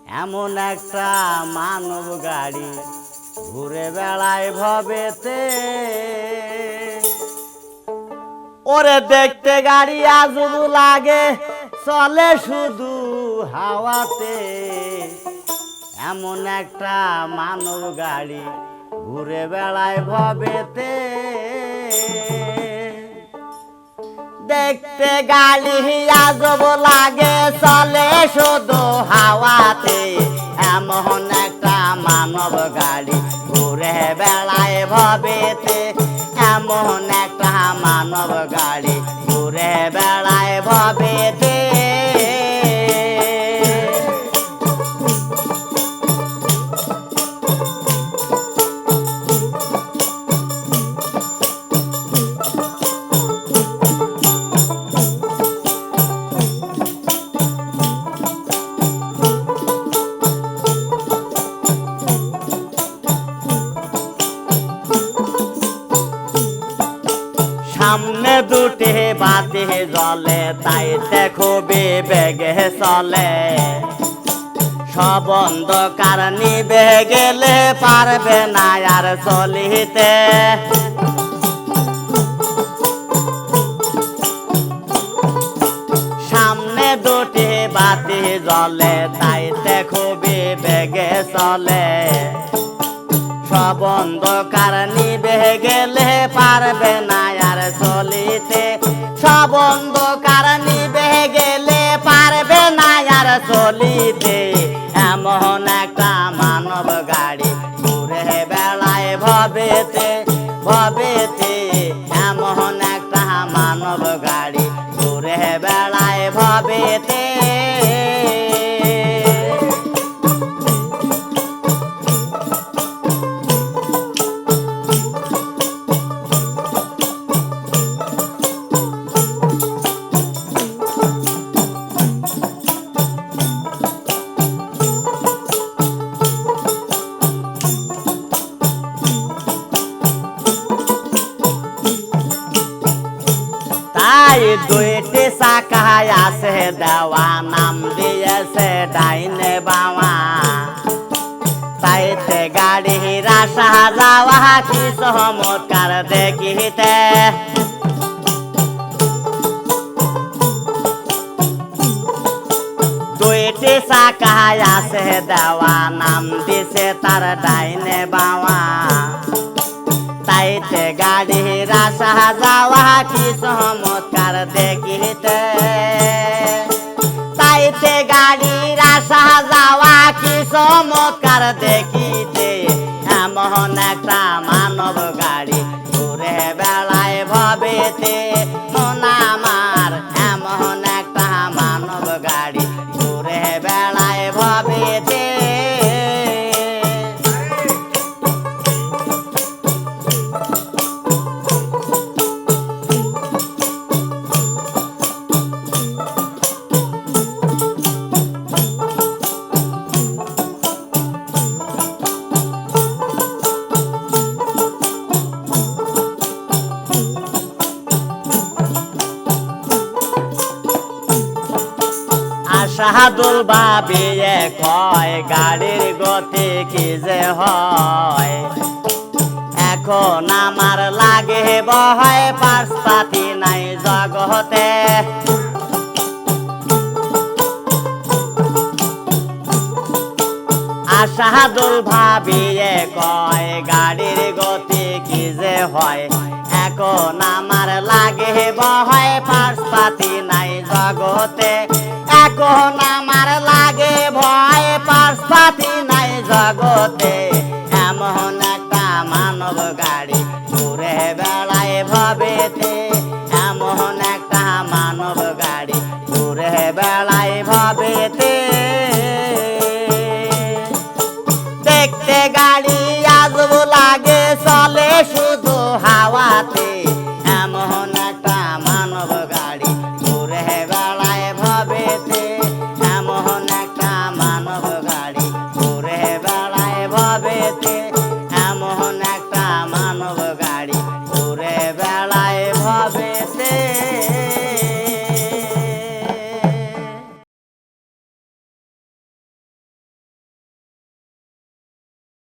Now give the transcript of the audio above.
এমন একটা মানব গাড়ি ঘুরে বেড়ায় ভবেতে। ওরে দেখতে গাড়ি আজব লাগে, চলে শুধু হাওয়াতে। এমন একটা মানব গাড়ি ঘুরে বেড়ায় ভবেতে। দেখতে গাড়ি আজব লাগে, চলে শুধু হাওয়াতে। এমন একটা মানব গাড়ি ঘুরে বেড়ায় ভবেতে। এমন একটা মানব গাড়ি ঘুরে বেড়ায় ভবেতে। সামনে দুটি বাতি জ্বলে, তাইতে খুবই বেগে চলে। সব অন্ধকার নিভে গেলে পারবে না আর চলিতে। সামনে দুটি বাতি জ্বলে, তাইতে খুবই বেগে চলে। সব অন্ধকার নিভে গেলে পারবে না আর চলিতে। সব অন্ধকার নিভে গেলে পারবে না আর চলিতে। এমন একটা মানব গাড়ি ঘুরে বেড়ায় ভবেতে ভবেতে। এমন একটা মানব গাড়ি ঘুরে বেড়ায় ভবেতে। তাই দুইটি চাকায় আছে দেওয়া, নাম দিয়েছে ডাইনে বাওয়া। তাইতে গাড়ির আসা যাওয়া কি চমৎকার দেখিতে। দুইটি চাকায় আছে দেওয়া, নাম দিছে তার ডাইনে বাওয়া। তাইতে গাড়ির আসা যাওয়া কি চমৎকার দেখিতে। তাইতে গাড়ির আসা যাওয়া কি চমৎকার দেখিতে। এমন একটা মানব গাড়ি ঘুরে বেড়ায় ভবেতে। মন আমার এমন একটা মানব গাড়ি ঘুরে বেড়ায় ভবেতে। শাহাদুল ভাবিয়ে কয়, গাড়ির গতি কি যে হয়। এখন আমার লাগে বহায়, পাশপাতি নাই জগতে। শাহাদুল ভাবিয়ে কয়, গাড়ির গতি কি যে হয়। এখন আমার লাগে বহায়, পাশপাতি নাই জগতে। এখন আমার লাগে ভয়, পাশপাতি নাই জগতে। এমন একটা মানব গাড়ি ঘুরে বেড়ায় ভবেতে। এমন একটা মানব গাড়ি ঘুরে বেড়ায় ভবেতে।